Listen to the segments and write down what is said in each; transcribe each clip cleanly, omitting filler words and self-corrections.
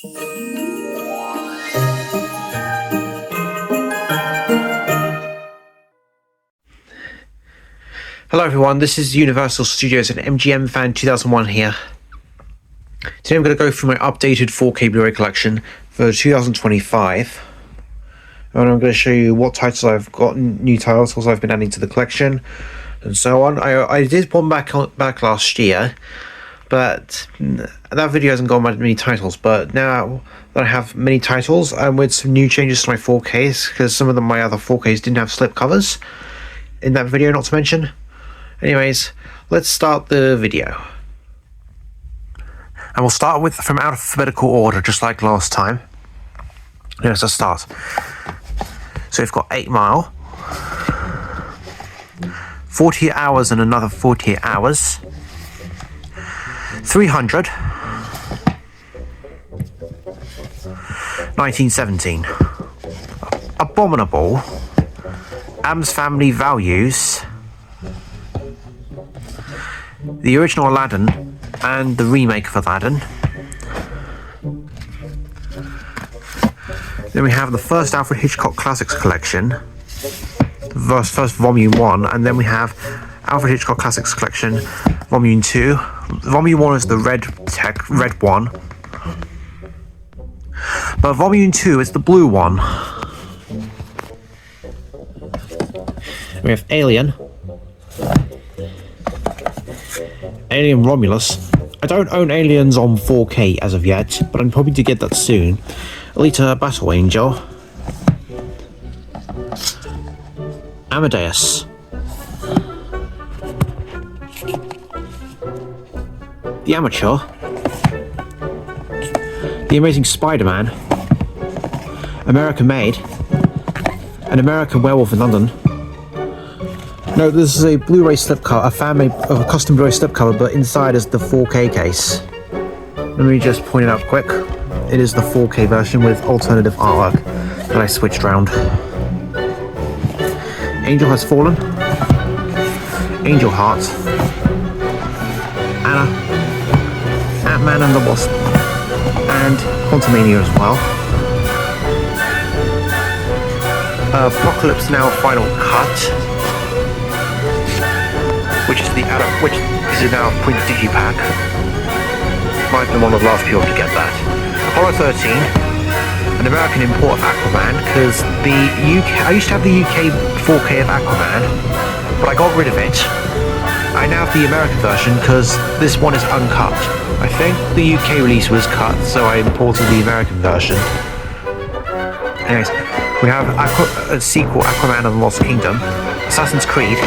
Hello everyone, this is Universal Studios and MGM Fan 2001 here. Today I'm going to go through my updated 4K Blu-ray collection for 2025. And I'm going to show you what titles I've got, new titles I've been adding to the collection, and so on. I did one back last year, but that video hasn't got many titles. But now that I have many titles, and with some new changes to my 4Ks, because some of my other 4Ks didn't have slip covers in that video, not to mention. Anyways, let's start the video. And we'll start with from alphabetical order, just like last time. Let's start. So we've got 8 Mile, 48 Hours and another 48 Hours, 300, 1917, Abominable, Addams Family Values, the original Aladdin and the remake of Aladdin. Then we have the first Alfred Hitchcock Classics collection, the first Volume 1, and then we have Alfred Hitchcock Classics collection, Volume 2. Volume 1 is the red one, but Volume 2 is the blue one. We have Alien Romulus. I don't own Aliens on 4K as of yet, but I'm hoping to get that soon. Alita Battle Angel, Amadeus, The Amateur, The Amazing Spider-Man, American Made, An American Werewolf in London. No, this is a Blu-ray slipcover, a custom Blu-ray slipcover, but inside is the 4K case. Let me just point it out quick. It is the 4K version with alternative artwork that I switched around. Angel Has Fallen, Angel Heart, Anna, Ant-Man and the Wasp, and Quantumania as well. Apocalypse Now Final Cut, which is now a printed digipack. Might have been one of the last people to get that. Apollo 13, an American import of Aquaman, because I used to have the UK 4K of Aquaman, but I got rid of it. I now have the American version because this one is uncut. I think the UK release was cut, so I imported the American version. Anyways, we have a sequel, Aquaman and the Lost Kingdom, Assassin's Creed,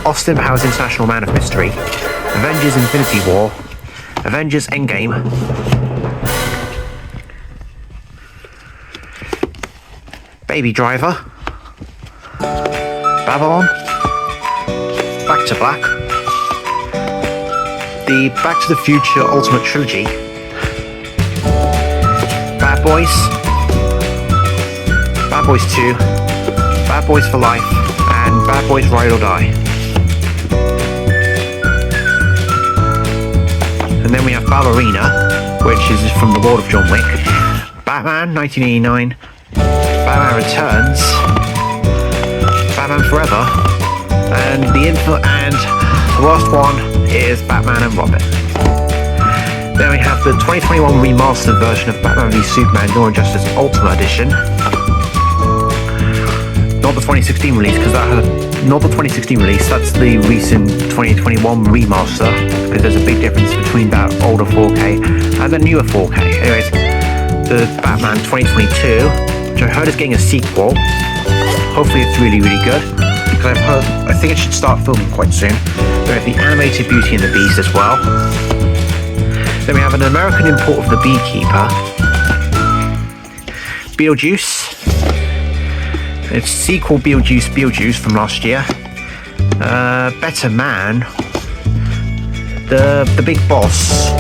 Austin Powers International Man of Mystery, Avengers Infinity War, Avengers Endgame, Baby Driver, Babylon, Back to Black, the Back to the Future Ultimate Trilogy, Bad Boys 2, Bad Boys for Life, and Bad Boys Ride or Die. And then we have Ballerina, which is from the world of John Wick, Batman 1989, Batman Returns, Batman Forever, and the last one is Batman and Robin. Then we have the 2021 remastered version of Batman v Superman Dawn of Justice Ultimate Edition. Not the 2016 release, that's the recent 2021 remaster, because there's a big difference between that older 4K and the newer 4K. Anyways, the Batman 2022, which I heard is getting a sequel. Hopefully it's really, really good, because I think it should start filming quite soon. We have the animated Beauty and the Beast as well. Then we have an American import of The Beekeeper, Beetlejuice, its sequel Beetlejuice from last year, Better Man, the Big Boss,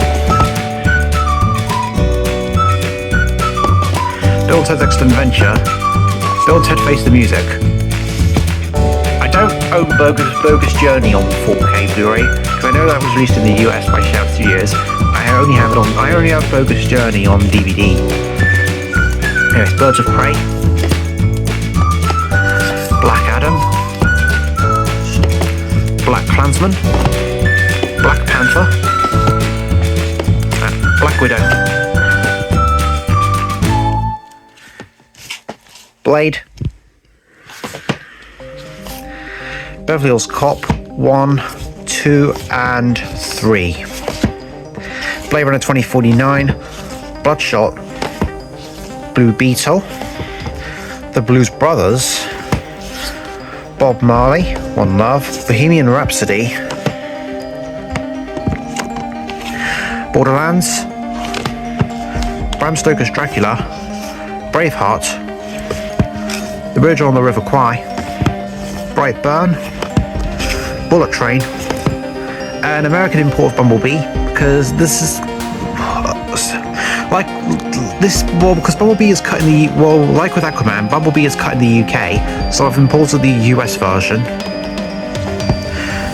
Bill and Ted's Excellent Adventure, Bill and Ted Face the Music. I don't own Bogus Journey on 4K Blu-ray, because I know that was released in the US by Shout Studios. I I only have it on. I only have Bogus Journey on DVD. Anyways, Birds of Prey, Black Adam, Black Klansman, Black Panther, and Black Widow. Blade, Beverly Hills Cop 1, 2, and 3. Blade Runner 2049, Bloodshot, Blue Beetle, The Blues Brothers, Bob Marley, One Love, Bohemian Rhapsody, Borderlands, Bram Stoker's Dracula, Braveheart, The Bridge on the River Kwai, Brightburn, Bullet Train, an American import of Bumblebee, because this is because Bumblebee is cut in the like with Aquaman, Bumblebee is cut in the UK, so I've imported the US version.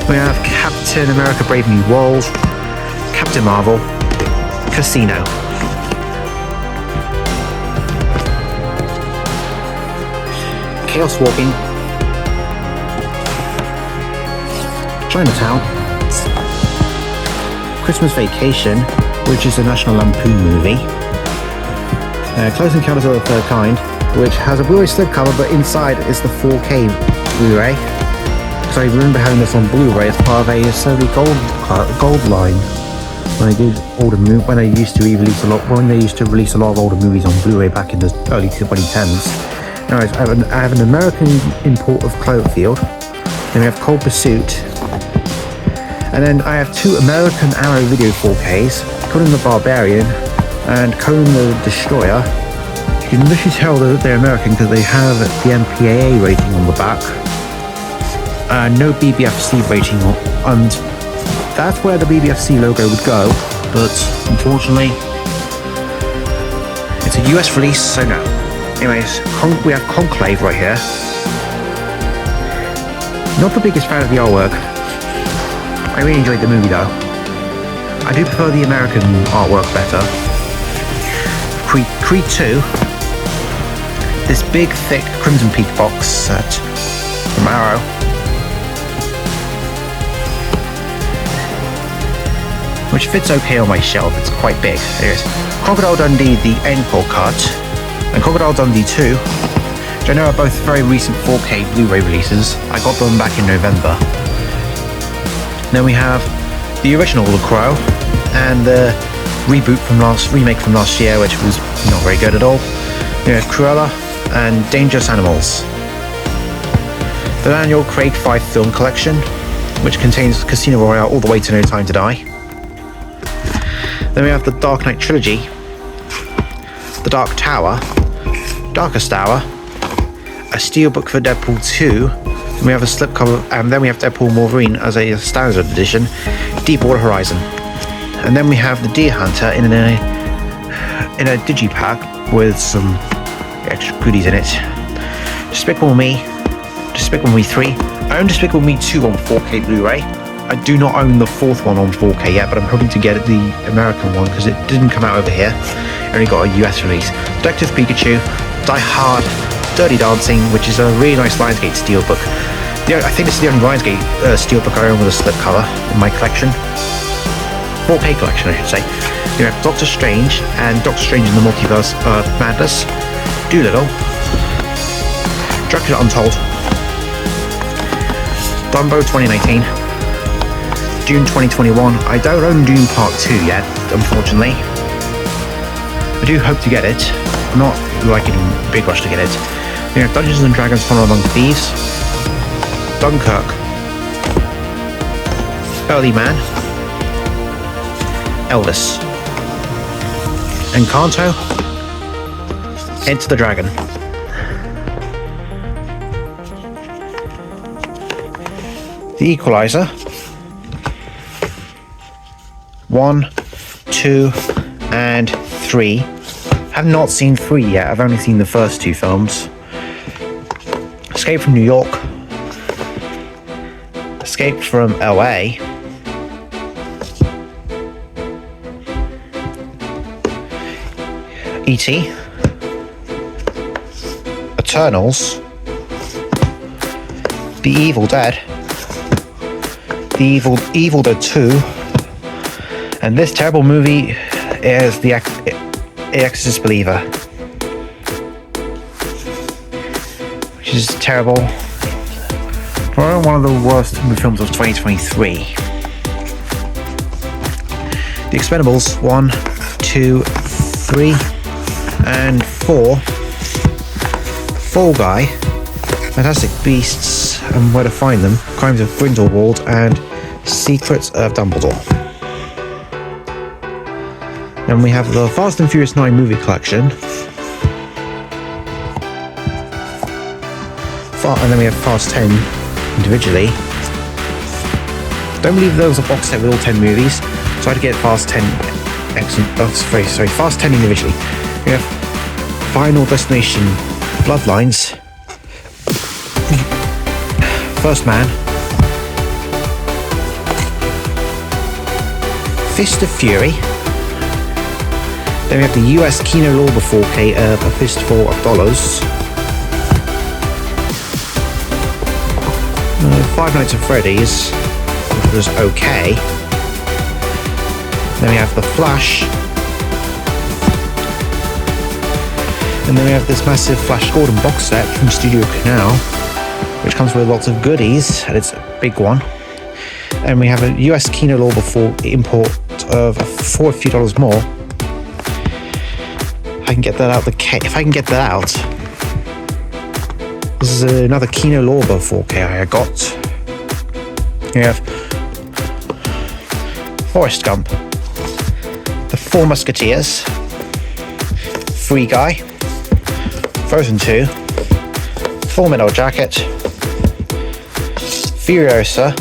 We have Captain America: Brave New World, Captain Marvel, Casino. Chaos Walking, Chinatown, Christmas Vacation, which is a National Lampoon movie, Close Encounters of the Third Kind, which has a Blu-ray slipcover, but inside is the 4K Blu-ray. So I remember having this on Blu-ray as part of a Sony Gold line when they used to release a lot of older movies on Blu-ray back in the early 2010s. Anyways, I have an American import of Cloverfield. Then we have Cold Pursuit. And then I have two American Arrow Video 4Ks, Conan the Barbarian and Conan the Destroyer. You can literally tell that they're American because they have the MPAA rating on the back. No BBFC rating, and that's where the BBFC logo would go, but unfortunately, it's a US release, so no. Anyways, we have Conclave right here. Not the biggest fan of the artwork. I really enjoyed the movie though. I do prefer the American artwork better. Creed 2. This big, thick Crimson Peak box set from Arrow. Which fits okay on my shelf, it's quite big. Here's Crocodile Dundee, the Encore cut, and Crocodile Dundee 2, which I know are both very recent 4K Blu-ray releases. I got them back in November. Then we have the original The Crow and the remake from last year, which was not very good at all. We have Cruella and Dangerous Animals. The Daniel Craig 5 film collection, which contains Casino Royale all the way to No Time to Die. Then we have the Dark Knight trilogy, The Dark Tower, Darkest Hour, a steelbook for Deadpool 2, and we have a slipcover, and then we have Deadpool Wolverine as a standard edition, Deepwater Horizon. And then we have the Deer Hunter in a digipack with some extra goodies in it. Despicable Me 3. I own Despicable Me 2 on 4K Blu-ray. I do not own the fourth one on 4K yet, but I'm hoping to get the American one because it didn't come out over here. It only got a US release. Detective Pikachu, Die Hard, Dirty Dancing, which is a really nice Lionsgate steelbook. I think this is the only Lionsgate steelbook I own with a slipcover in my collection. 4K collection, I should say. You have Doctor Strange and Doctor Strange in the Multiverse of Madness, Doolittle, Dracula Untold, Dumbo 2019, Dune 2021. I don't own Dune Part 2 yet, unfortunately. I do hope to get it. I'm not like in a big rush to get it. You have Dungeons and Dragons: Honor Among Thieves, Dunkirk, Early Man, Elvis, Encanto, Enter the Dragon. The Equalizer. 1, 2, and 3. I've not seen 3 yet, I've only seen the first 2 films. Escape from New York. Escape from LA. E.T., Eternals, The Evil Dead, The Evil Dead 2, and this terrible movie is The Exorcist Believer, which is terrible. Probably one of the worst films of 2023. The Expendables 1, 2, 3, and 4. Fall Guy, Fantastic Beasts and Where to Find Them, Crimes of Grindelwald, and Secrets of Dumbledore. Then we have the Fast and Furious 9 movie collection. And then we have Fast 10 individually. Don't believe there was a box set with all 10 movies, so I had to get Fast 10 Fast 10 individually. We have Final Destination Bloodlines, First Man, Fist of Fury. Then we have the US Kino Lorber 4K of A Fistful of Dollars. Five Nights at Freddy's, which was okay. Then we have The Flash. And then we have this massive Flash Gordon box set from Studio Canal, which comes with lots of goodies, and it's a big one. And we have a US Kino Lorber 4 import of for a few dollars more. I can get that out if I can get that out. This is another Kino Lorber 4K I got. We have Forrest Gump, The Four Musketeers, Free Guy, Frozen 2, Full Metal Jacket, Furiosa,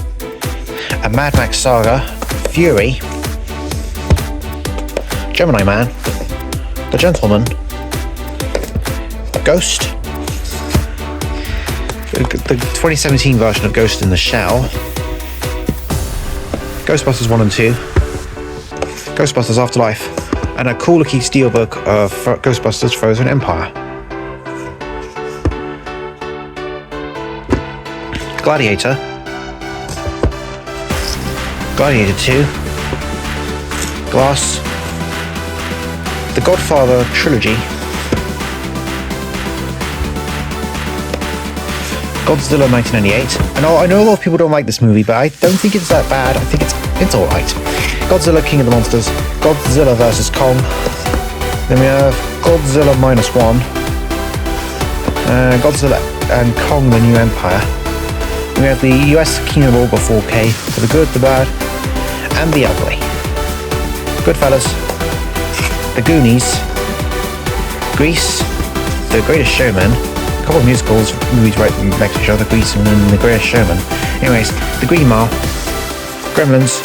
A Mad Max Saga, Fury, Gemini Man, The Gentleman, Ghost, the 2017 version of Ghost in the Shell, Ghostbusters 1 and 2, Ghostbusters Afterlife, and a cool looking steelbook of Ghostbusters Frozen Empire. Gladiator, Gladiator 2, Glass, The Godfather Trilogy, Godzilla 1998. I know a lot of people don't like this movie, but I don't think it's that bad. I think it's alright. Godzilla King of the Monsters, Godzilla vs. Kong. Then we have Godzilla Minus One, Godzilla and Kong the New Empire. Then we have the US Kino Lorber 4K for the good, the bad, and the ugly. Goodfellas, The Goonies, Grease, The Greatest Showman, a couple of movies right next to each other, Grease and then The Greatest Showman. Anyways, The Green Mile, Gremlins,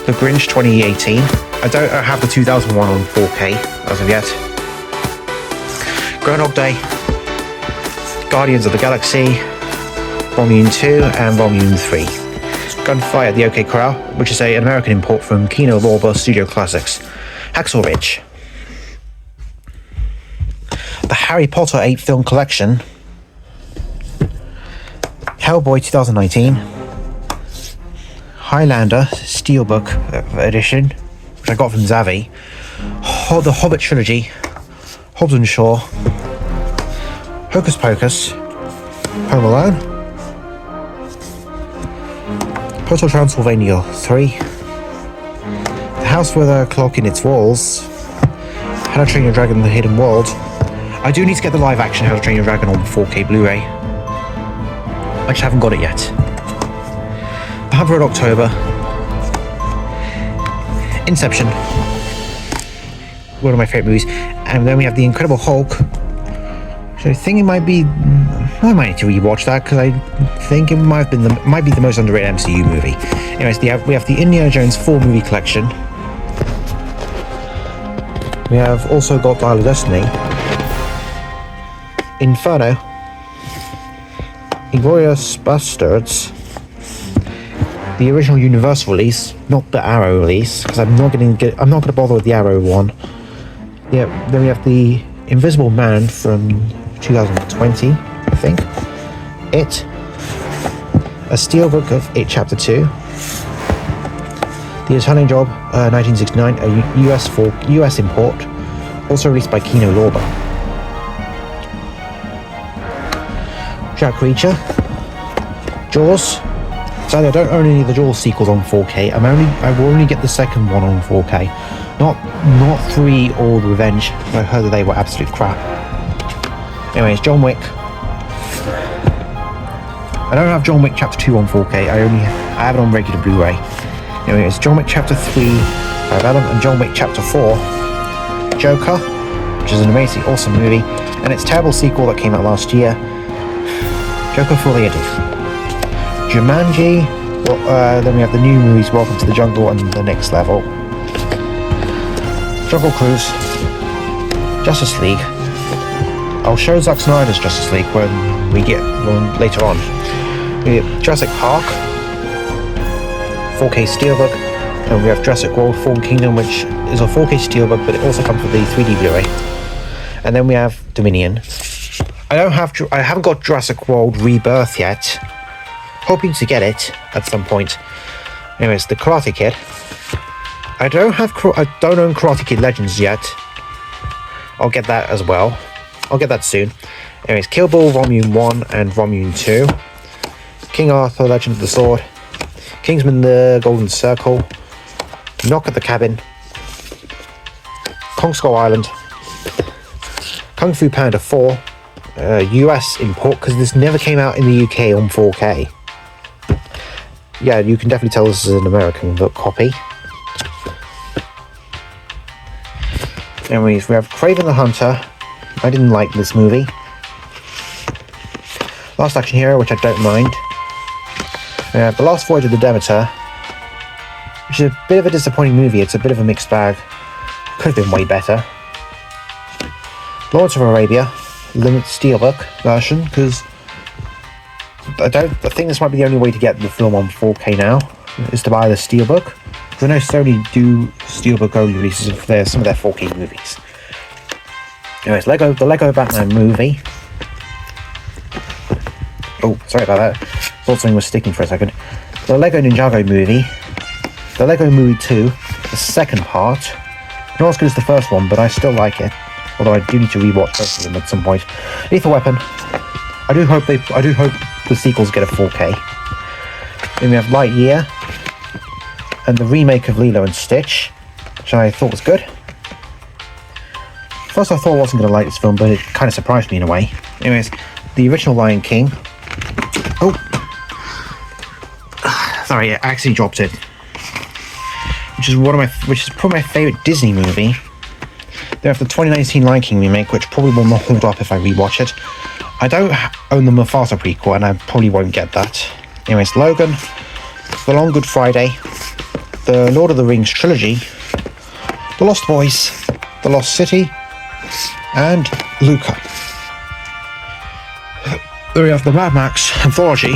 The Grinch 2018. I don't have the 2001 on 4K as of yet. Groundhog Day, Guardians of the Galaxy, Volume 2 and Volume 3. Gunfight at the OK Corral, which is an American import from Kino Lorber Studio Classics. Hacksaw Ridge. The Harry Potter 8 film collection. Hellboy 2019. Highlander Steelbook edition, which I got from Zavi. The Hobbit trilogy. Hobbs and Shaw. Hocus Pocus. Home Alone. Hotel Transylvania 3. The House with a Clock in Its Walls. How to Train Your Dragon: The Hidden World. I do need to get the live action How to Train Your Dragon on 4K Blu-ray. I just haven't got it yet. The Hunt for Red October. Inception. One of my favourite movies. And then we have The Incredible Hulk. So I think it might be... I might need to rewatch that because I think it might be the most underrated MCU movie. Anyways, we have the Indiana Jones 4 movie collection. We have also got Dial of Destiny, Inferno, Inglourious Bastards, the original Universal release, not the Arrow release, because I'm not going to bother with the Arrow one. Yeah, then we have The Invisible Man from 2020, I think. It. A Steelbook of It Chapter 2. The Italian Job, 1969, a US import, also released by Kino Lorber. Jack Reacher. Jaws. Sadly, I don't own any of the Jaws sequels on 4K. I will only get the second one on 4K. Not 3 or The Revenge. I heard that they were absolute crap. Anyways, John Wick. I don't have John Wick Chapter 2 on 4K. I have it on regular Blu-ray. Anyways, John Wick Chapter 3, Parabellum, and John Wick Chapter 4, Joker, which is an amazing, awesome movie, and its terrible sequel that came out last year, Joker Fully Edited. Jumanji, then we have the new movies Welcome to the Jungle and The Next Level. Jungle Cruise, Justice League. I'll show Zack Snyder's Justice League when we get one later on. We have Jurassic Park, 4K Steelbook, and we have Jurassic World Fallen Kingdom, which is a 4K Steelbook, but it also comes with the 3D Blu-ray. And then we have Dominion. I haven't got Jurassic World Rebirth yet. Hoping to get it at some point. Anyways, The Karate Kid. I don't own Karate Kid Legends yet. I'll get that as well. I'll get that soon. Anyways, Kill Bill Volume 1 and Volume 2. King Arthur Legend of the Sword. Kingsman The Golden Circle. Knock at the Cabin. Kong Skull Island. Kung Fu Panda 4. US import, because this never came out in the UK on 4K. Yeah, you can definitely tell this is an American copy. Anyways, we have Kraven the Hunter. I didn't like this movie. Last Action Hero, which I don't mind. We have The Last Voyage of the Demeter, which is a bit of a disappointing movie. It's a bit of a mixed bag. Could have been way better. Lawrence of Arabia, limited steelbook version, because I think this might be the only way to get the film on 4K now, is to buy the steelbook. Because I know Sony do steelbook only releases of some of their 4K movies. Anyways, the Lego Batman movie. Oh, sorry about that. Thought something was sticking for a second. The Lego Ninjago movie. The Lego Movie 2, the second part. Not as good as the first one, but I still like it. Although I do need to rewatch both of them at some point. Lethal Weapon. I do hope the sequels get a 4K. Then we have Lightyear. And the remake of Lilo and Stitch, which I thought was good. First I thought I wasn't going to like this film, but it kind of surprised me in a way. Anyways, the original Lion King. Oh! Sorry, I actually dropped it. Which is probably my favourite Disney movie. They have the 2019 Lion King remake, which probably will not hold up if I rewatch it. I don't own the Mufasa prequel, and I probably won't get that. Anyways, Logan, The Long Good Friday, the Lord of the Rings trilogy, The Lost Boys, The Lost City, and Luca. Then we have the Mad Max anthology,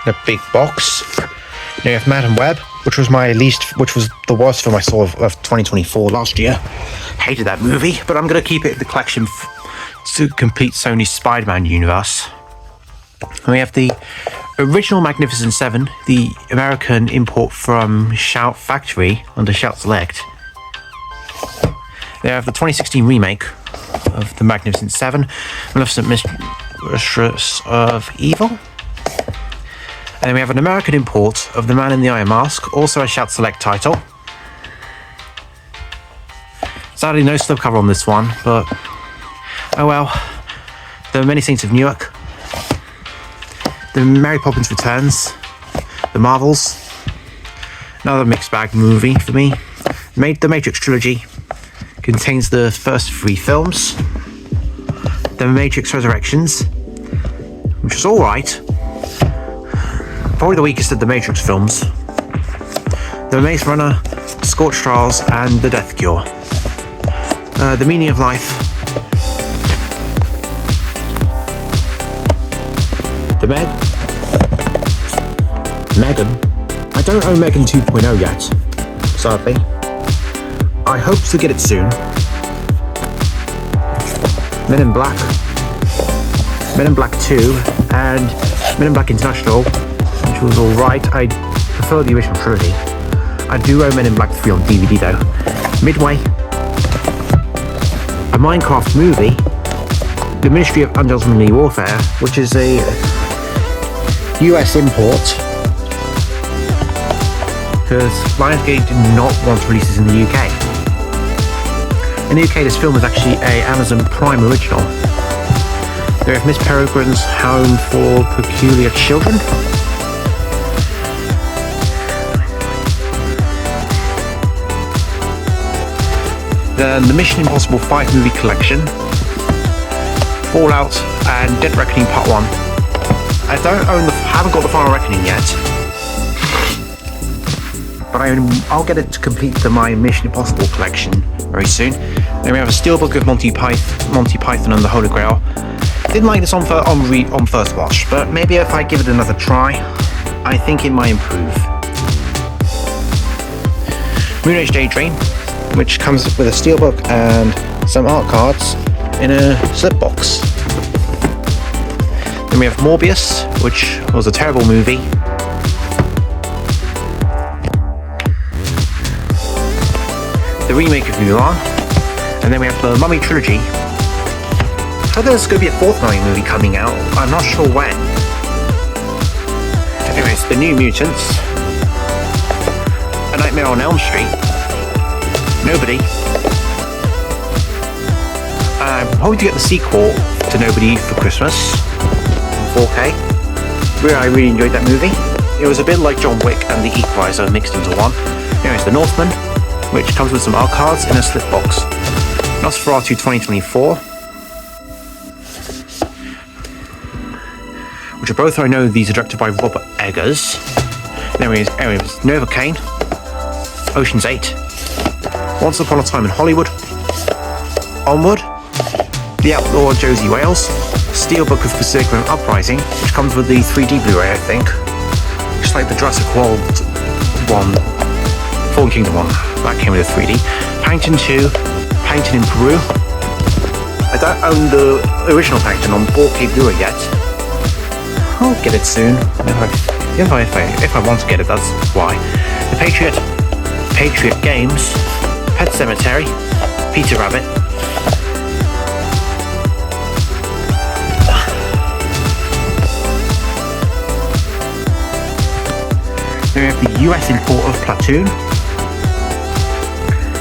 in a big box. Then we have Madam Web, which was the worst film I saw of 2024 last year. Hated that movie, but I'm going to keep it in the collection to complete Sony's Spider-Man universe. And we have the original Magnificent Seven, the American import from Shout Factory under Shout Select. They have the 2016 remake of the Magnificent Seven, Maleficent Mistress of Evil. And then we have an American import of The Man in the Iron Mask, also a Shout Select title. Sadly, no slipcover on this one, but oh well. The Many Saints of Newark, The Mary Poppins Returns, The Marvels, another mixed bag movie for me. The Matrix trilogy contains the first 3 films. The Matrix Resurrections, which is alright. Probably the weakest of the Matrix films. The Maze Runner, Scorched Trials, and The Death Cure. The Meaning of Life. The Megan. I don't own Megan 2.0 yet, sadly. I hope to get it soon. Men in Black, Men in Black 2, and Men in Black International, which was alright. I prefer the original trilogy. I do own Men in Black 3 on DVD though. Midway, a Minecraft movie, The Ministry of Undeadly Warfare, which is a US import, because Lionsgate did not want to release this in the UK. In the UK, this film is actually a Amazon Prime original. There is Miss Peregrine's Home for Peculiar Children. Then the Mission Impossible 5 movie collection, Fallout, and Dead Reckoning Part 1. I haven't got the Final Reckoning yet, but I'll get it to complete my Mission Impossible collection very soon. Then we have a steelbook of Monty Python and the Holy Grail. Didn't like this on first watch, but maybe if I give it another try, I think it might improve. Moon Age Daydream, which comes with a steelbook and some art cards in a slip box. Then we have Morbius, which was a terrible movie. The remake of Mulan. And then we have the Mummy trilogy. I heard there's going to be a fourth Mummy movie coming out. I'm not sure when. Anyways, The New Mutants. A Nightmare on Elm Street. Nobody. I'm hoping to get the sequel to Nobody for Christmas in 4K. I really enjoyed that movie. It was a bit like John Wick and The Equalizer mixed into one. Anyways, The Northman, which comes with some art cards in a slip box. Nosferatu 2024, which are both, I know these are directed by Robert Eggers. Anyways, Novocaine, Ocean's 8, Once Upon a Time in Hollywood, Onward, The Outlaw Josie Wales, Steelbook of Pacific Rim Uprising, which comes with the 3D Blu-ray, I think. Just like the Jurassic World one, Fallen Kingdom one, that came with a 3D. Paddington 2, Paddington in Peru. I don't own the original Paddington on 4K Blu-ray yet. I'll get it soon. If I want to get it, that's why. The Patriot Games, Pet Sematary, Peter Rabbit. Then we have the US import of Platoon.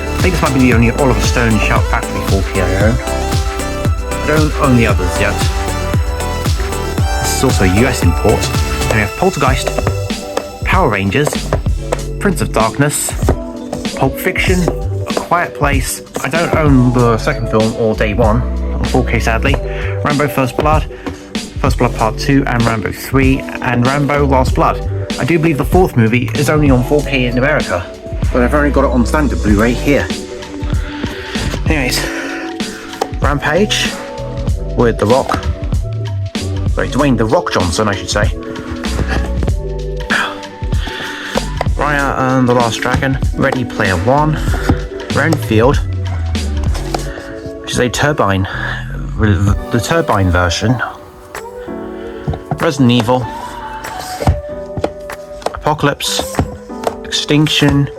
I think this might be the only Oliver Stone Shout Factory 4K I own. I don't own the others yet. This is also a US import. Then we have Poltergeist, Power Rangers, Prince of Darkness, Pulp Fiction, A Quiet Place. I don't own the second film or Day One on 4K sadly. Rambo First Blood Part 2, and Rambo 3, and Rambo Last Blood. I do believe the fourth movie is only on 4K in America, but I've only got it on standard Blu-ray here. Anyways, Rampage with Dwayne "The Rock" Johnson, I should say. Raya and the Last Dragon, Ready Player One, Renfield, which is the turbine version, Resident Evil, Apocalypse, Extinction,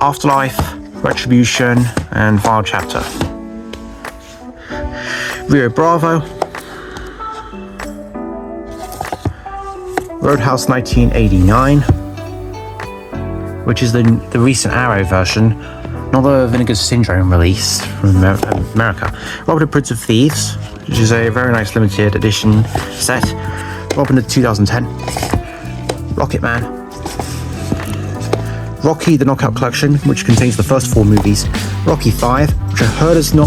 Afterlife, Retribution, and Final Chapter. Rio Bravo, Roadhouse 1989, which is the recent Arrow version, not the Vinegar Syndrome release from America. Robin Hood Prince of Thieves, which is a very nice limited edition set. Robin Hood 2010, Rocketman, Rocky the Knockout Collection, which contains the first 4 movies, Rocky 5, which I heard is a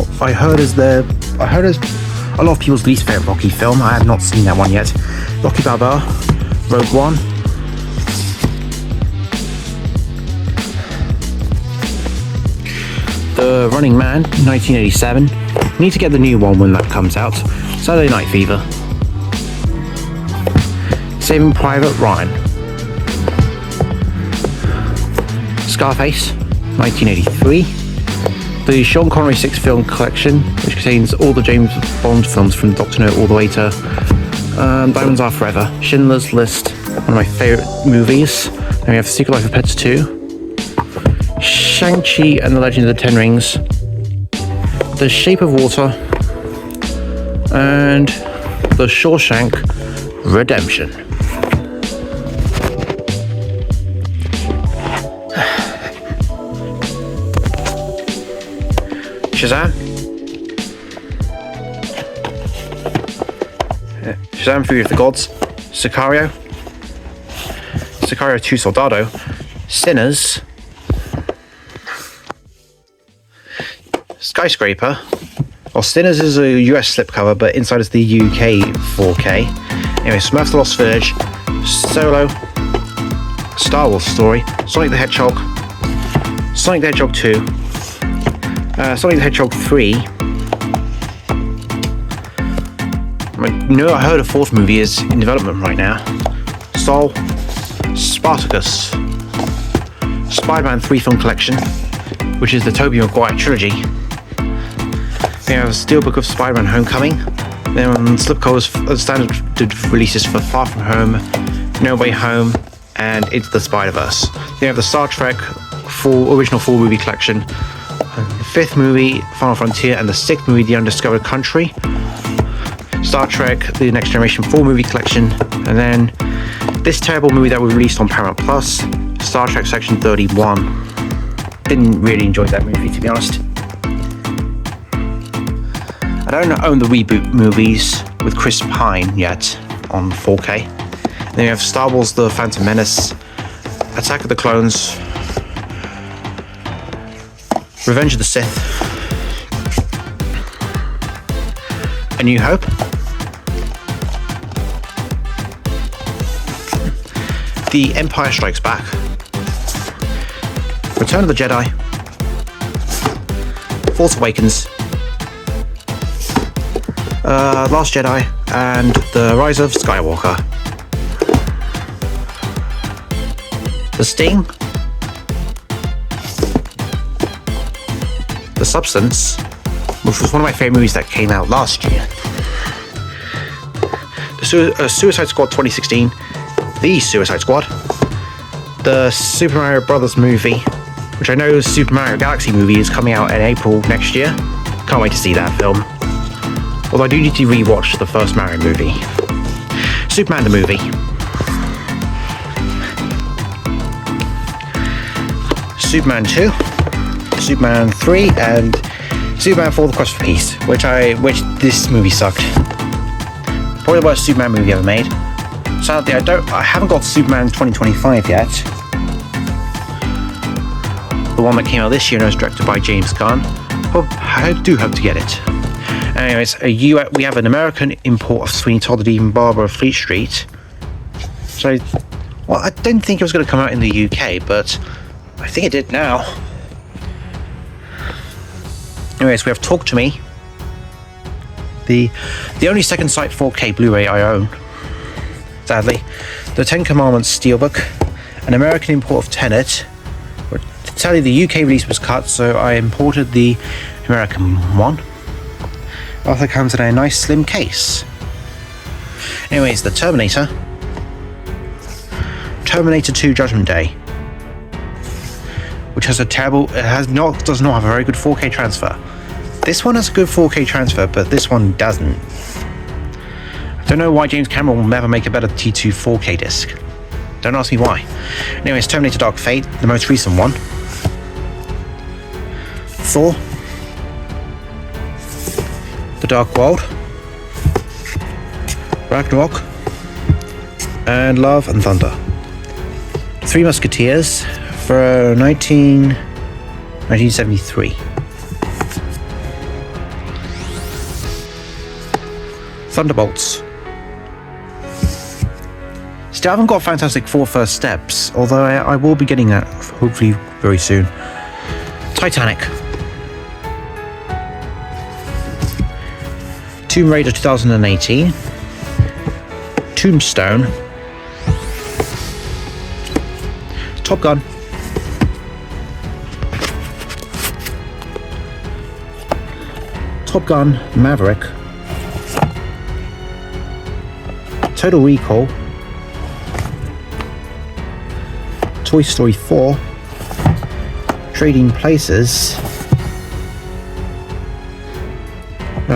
lot of people's least favorite Rocky film. I have not seen that one yet. Rocky Balboa, Rogue One, The Running Man 1987. Need to get the new one when that comes out. Saturday Night Fever, Saving Private Ryan, Scarface 1983, the Sean Connery 6-film collection, which contains all the James Bond films from Doctor No all the way to Diamonds Are Forever, Schindler's List, one of my favourite movies. Then we have Secret Life of Pets 2, Shang-Chi and the Legend of the Ten Rings, The Shape of Water, and The Shawshank Redemption. Shazam. Shazam, Fury of the Gods. Sicario. Sicario 2 Soldado. Sinners. Skyscraper. Well, Sinners is a US slipcover, but inside is the UK 4K. Anyway, Smurfs the Lost Village. Solo. Star Wars Story. Sonic the Hedgehog. Sonic the Hedgehog 2. Sonic the Hedgehog 3. I heard a fourth movie is in development right now. Soul. Spartacus. Spider-Man 3 film collection, which is the Tobey Maguire trilogy. We have a Steelbook of Spider-Man Homecoming. Then on slipcovers, standard releases for Far From Home, No Way Home, and Into the Spider-Verse. Then we have the Star Trek original 4-movie collection, the 5th movie, Final Frontier, and the 6th movie, The Undiscovered Country. Star Trek, The Next Generation 4-movie collection, and then this terrible movie that was released on Paramount Plus, Star Trek Section 31. Didn't really enjoy that movie, to be honest. I don't own the reboot movies with Chris Pine yet on 4K. Then you have Star Wars The Phantom Menace, Attack of the Clones, Revenge of the Sith, A New Hope, The Empire Strikes Back, Return of the Jedi, Force Awakens, Last Jedi, and The Rise of Skywalker. The Sting, The Substance, which was one of my favourite movies that came out last year. The Suicide Squad 2016, The Suicide Squad, the Super Mario Brothers movie, which I know Super Mario Galaxy movie is coming out in April next year. Can't wait to see that film. Although I do need to rewatch the first Mario movie. Superman the movie. Superman 2, Superman 3, and Superman 4: The Quest for Peace, which this movie sucked. Probably the worst Superman movie ever made. Sadly, I haven't got Superman 2025 yet. The one that came out this year and was directed by James Gunn. I do hope to get it. Anyways, we have an American import of Sweeney Todd and Barbara of Fleet Street. So, well, I didn't think it was going to come out in the UK, but I think it did now. Anyways, we have Talk to Me, the only second sight 4K Blu-ray I own, sadly. The Ten Commandments Steelbook, an American import of Tenet. To tell you, the UK release was cut, so I imported the American one. Also comes in a nice slim case. Anyways, the Terminator 2 Judgment Day, which has does not have a very good 4K transfer. This one has a good 4K transfer, but this one doesn't. I don't know why James Cameron will never make a better T2 4K disc. Don't ask me why. Anyways, Terminator Dark Fate, the most recent one. Thor, The Dark World, Ragnarok, and Love and Thunder. Three Musketeers for 1973. Thunderbolts. Still haven't got Fantastic Four First Steps, although I will be getting that hopefully very soon. Titanic. Tomb Raider 2018. Tombstone. Top Gun. Top Gun Maverick, Total Recall, Toy Story 4, Trading Places,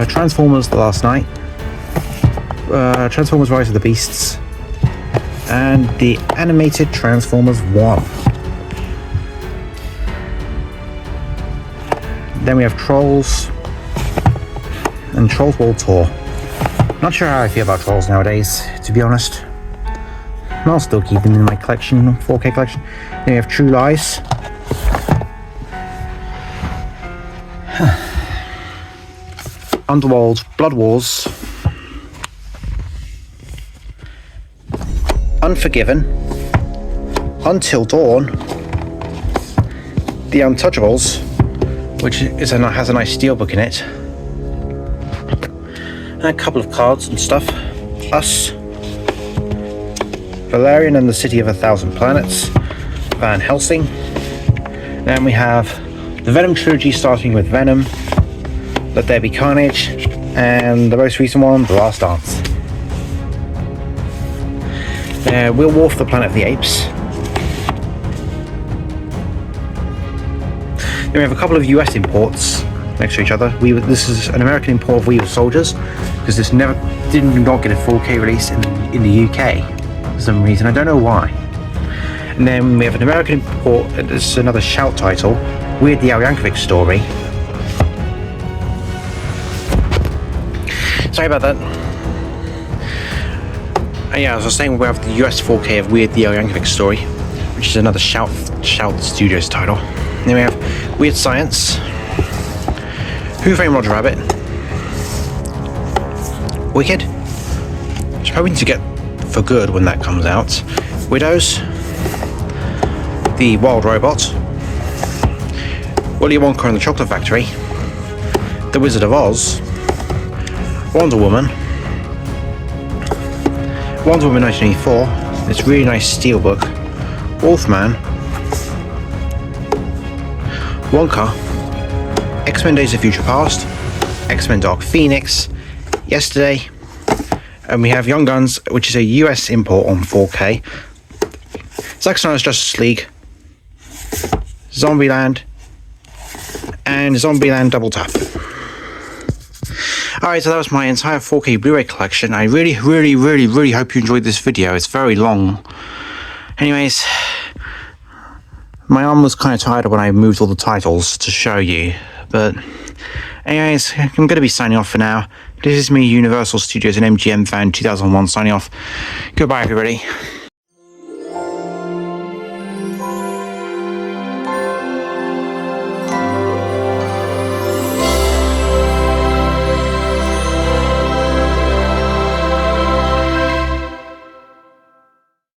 Transformers The Last Night, Transformers Rise of the Beasts, and the animated Transformers 1. Then we have Trolls and Trolls World Tour. Not sure how I feel about Trolls nowadays, to be honest. I'll still keep them in my collection, 4K collection. Then we have True Lies. Underworld Blood Wars. Unforgiven. Until Dawn. The Untouchables, which has a nice steelbook in it. And a couple of cards and stuff. Us. Valerian and the City of a Thousand Planets. Van Helsing. Then we have the Venom trilogy, starting with Venom, Let There Be Carnage, and the most recent one, The Last Dance. Will Wolf, The Planet of the Apes. Then we have a couple of US imports next to each other. This is an American import of We Were Soldiers, because this did not get a 4K release in the UK for some reason. I don't know why. And then we have an American import. This is another Shout title, Weird the Al Yankovic Story. Sorry about that. Yeah, as I was saying, we have the US 4K of Weird the Al Yankovic Story, which is another Shout Studios title. Then we have Weird Science, Who Framed Roger Rabbit, Wicked, which I'm hoping to get for good when that comes out, Widows, The Wild Robot, Willy Wonka and the Chocolate Factory, The Wizard of Oz, Wonder Woman 1984, this really nice steelbook, Wolfman, Wonka, X-Men Days of Future Past, X-Men Dark Phoenix, Yesterday, and we have Young Guns, which is a US import on 4K, Zack Snyder's Justice League, Zombieland, and Zombieland Double Tap. Alright, so that was my entire 4K Blu-ray collection. I really hope you enjoyed this video. It's very long. Anyways, my arm was kind of tired when I moved all the titles to show you. But anyways, I'm going to be signing off for now. This is me, Universal Studios and MGM fan 2001, signing off. Goodbye, everybody.